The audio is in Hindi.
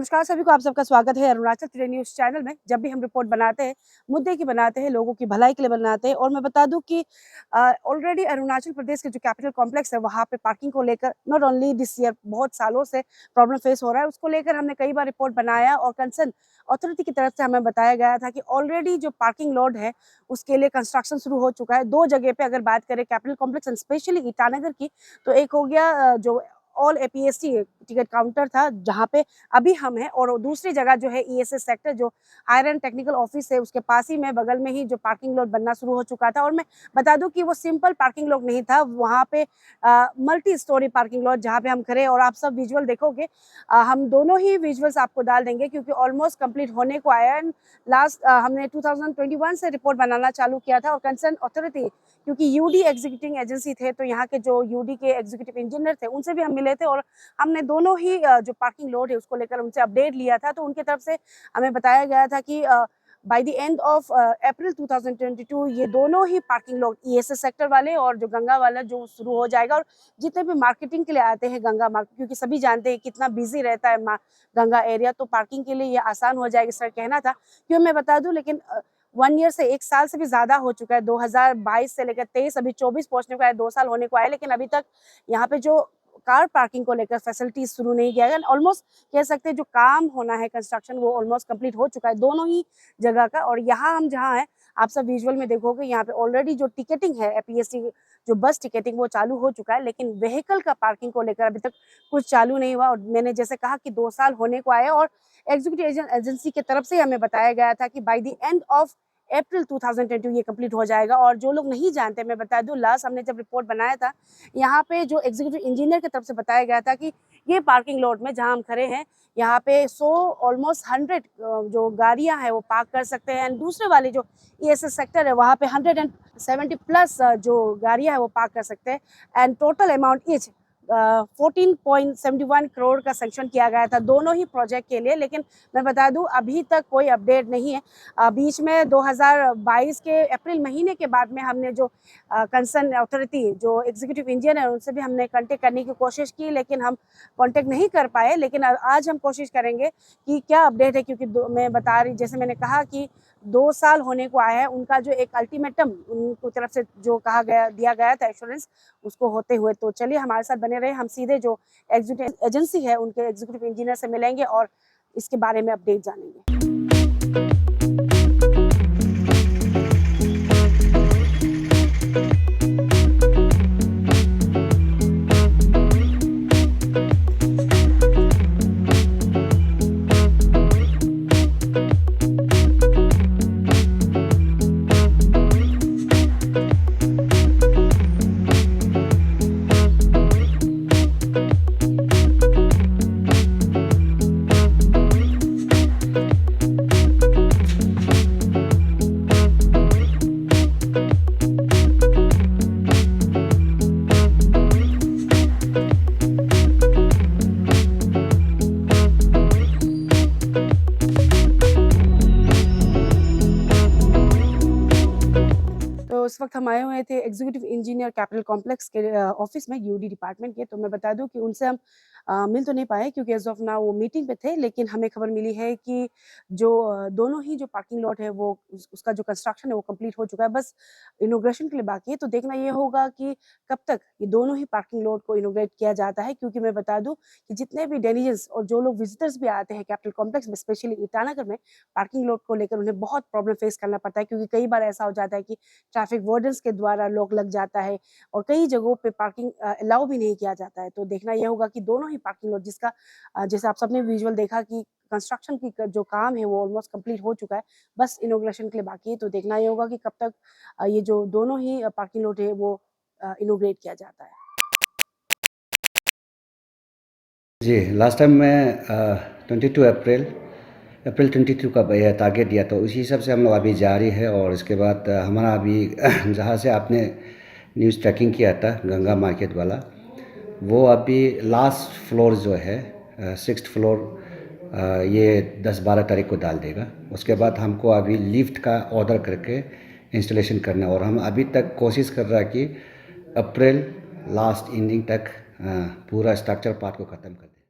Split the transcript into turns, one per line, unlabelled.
नमस्कार सभी को, आप सबका स्वागत है अरुणाचल टुडे न्यूज़ चैनल में। जब भी हम रिपोर्ट बनाते हैं, मुद्दे की बनाते हैं, लोगों की भलाई के लिए बनाते हैं। और मैं बता दूं कि ऑलरेडी अरुणाचल प्रदेश के जो कैपिटल कॉम्प्लेक्स है, वहाँ पे पार्किंग को लेकर नॉट ओनली दिस ईयर, बहुत सालों से प्रॉब्लम फेस हो रहा है। उसको लेकर हमने कई बार रिपोर्ट बनाया और कंसर्न अथॉरिटी की तरफ से हमें बताया गया था कि ऑलरेडी जो पार्किंग लॉट है, उसके लिए कंस्ट्रक्शन शुरू हो चुका है। 2 जगह पे अगर बात करें capital complex and specially Itanagar की, तो एक हो गया जो ऑल एपीएसटी टिकट काउंटर था, जहाँ पे अभी हम हैं, और दूसरी जगह जो है ईएसएस सेक्टर, जो आयरन टेक्निकल ऑफिस है, उसके पास ही में बगल में ही जो पार्किंग लॉट बनना शुरू हो चुका था। और मैं बता दूं कि वो सिंपल पार्किंग लॉट नहीं था, वहाँ पे मल्टी स्टोरी पार्किंग लॉट जहाँ पे हम खड़े, और आप सब विजुअल देखोगे। हम दोनों ही विजुअल्स आपको डाल देंगे क्योंकि ऑलमोस्ट कंप्लीट होने को आया है। लास्ट हमने 2021 से रिपोर्ट बनाना चालू किया था, और कंसर्न अथॉरिटी, क्योंकि यूडी एग्जीक्यूटिंग एजेंसी थे, तो यहाँ के जो यूडी के एग्जीक्यूटिव इंजीनियर थे, उनसे भी हम मिले थे। और हमने दोनों ही जो पार्किंग लॉट है उसको लेकर उनसे अपडेट लिया था। तो उनकी तरफ से हमें बताया गया था कि by the end of April 2022 ये दोनों ही पार्किंग लॉट, ईएसएस सेक्टर वाले और जो गंगा वाला, जो शुरू हो जाएगा। और जितने भी मार्केटिंग के लिए आते हैं गंगा मार्केट, क्योंकि सभी जानते हैं कितना बिजी रहता है गंगा एरिया, तो पार्किंग के लिए ये आसान हो जाएगा, सर कहना था। क्यों मैं बता दूं, लेकिन 1 ईयर से, 1 साल से भी ज्यादा हो चुका है। 2022 से लेकर 23, अभी 24 पहुंचने को आया, 2 साल होने को आया, लेकिन अभी तक यहाँ पे जो कार पार्किंग को लेकर फैसिलिटीज शुरू नहीं किया गया। ऑलमोस्ट कह सकते हैं जो काम होना है कंस्ट्रक्शन, वो ऑलमोस्ट कंप्लीट हो चुका है दोनों ही जगह का। और यहाँ हम जहाँ हैं, आप सब विजुअल में देखोगे, यहाँ पे ऑलरेडी जो टिकटिंग है, एपीएसटी जो बस टिकटिंग, वो चालू हो चुका है। लेकिन व्हीकल का पार्किंग को लेकर अभी तक कुछ चालू नहीं हुआ। और मैंने जैसे कहा कि 2 साल होने को आए, और एग्जीक्यूटिव एजेंसी की तरफ से हमें बताया गया था कि by the end of April 2022 ये कंप्लीट हो जाएगा। और जो लोग नहीं जानते, मैं बता दूं, लास्ट हमने जब रिपोर्ट बनाया था, यहाँ पे जो एग्जीक्यूटिव इंजीनियर की तरफ से बताया गया था कि ये पार्किंग लॉट में जहाँ हम खड़े हैं, यहाँ पे 100 ऑलमोस्ट 100 जो गाड़ियां हैं वो पार्क कर सकते हैं। एंड दूसरे वाले जो ईएसएस सेक्टर है, वहाँ पे 170 प्लस जो गाड़ियां हैं वो पार्क कर सकते हैं। And total amount is 14.71 crore का सैंक्शन किया गया था दोनों ही प्रोजेक्ट के लिए। लेकिन मैं बता दूं, अभी तक कोई अपडेट नहीं है। बीच में 2022 के अप्रैल महीने के बाद में हमने जो कंसर्न अथॉरिटी, जो एग्जीक्यूटिव इंजीनियर है, उनसे भी हमने कांटेक्ट करने की कोशिश की, लेकिन हम कांटेक्ट नहीं कर पाए। लेकिन आज हम कोशिश करेंगे कि क्या अपडेट है, क्योंकि मैं बता रही, जैसे मैंने कहा कि 2 साल होने को आया है। उनका जो एक अल्टीमेटम उनकी तरफ से जो कहा गया, दिया गया था एश्योरेंस, उसको होते हुए। तो चलिए हमारे साथ बने रहे, हम सीधे जो एग्जीक्यूटिव एजेंसी है उनके एग्जीक्यूटिव इंजीनियर से मिलेंगे और इसके बारे में अपडेट जानेंगे। तो इस वक्त हम आए हुए थे एग्जीक्यूटिव इंजीनियर कैपिटल कॉम्प्लेक्स के ऑफिस में, यूडी डिपार्टमेंट के। तो मैं बता दूं कि उनसे हम मिल तो नहीं पाए, क्योंकि एज ऑफ नाउ वो मीटिंग पे थे। लेकिन हमें खबर मिली है कि जो दोनों ही जो पार्किंग लॉट है, वो उसका जो कंस्ट्रक्शन है वो कंप्लीट हो चुका है, बस इनोग्रेशन के लिए बाकी है। तो देखना ये होगा कि कब तक ये दोनों ही पार्किंग लॉट को इनोग्रेट किया जाता है। क्योंकि मैं बता दूं कि जितने भी डेलीजेंट्स और जो लोग विजिटर्स भी आते हैं कैपिटल कॉम्प्लेक्स में, स्पेशली ईटानगर में, पार्किंग लॉट को लेकर उन्हें बहुत प्रॉब्लम फेस करना पड़ता है। क्योंकि कई बार ऐसा हो जाता है कि ट्रैफिक वार्डन्स के द्वारा लॉक लग जाता है, और कई जगहों पे पार्किंग अलाउ भी नहीं किया जाता है। तो देखना यह होगा कि दोनों ही पार्किंग लॉट, जिसका जैसे आप सबने विजुअल देखा कि कंस्ट्रक्शन की जो काम है वो ऑलमोस्ट कंप्लीट हो चुका है, बस इनॉग्रेशन के लिए बाकी है। तो देखना ये होगा कि कब तक ये जो दोनों ही पार्किंग लॉट है वो इनॉग्रेट किया जाता है।
जी, लास्ट टाइम मैं 22 अप्रैल 22 का यह टारगेट दिया, तो उसी हिसाब से हम लोग अभी जारी है। और इसके बाद हमारा अभी जहाँ से आपने न्यूज़ ट्रैकिंग किया था गंगा मार्केट वाला, वो अभी लास्ट फ्लोर जो है 6th फ्लोर, ये 10-12 तारीख को डाल देगा। उसके बाद हमको अभी लिफ्ट का ऑर्डर करके इंस्टॉलेशन करना है। और हम अभी तक कोशिश कर रहा है कि अप्रैल लास्ट एंडिंग तक पूरा स्ट्रक्चर पार्ट को ख़त्म कर दें।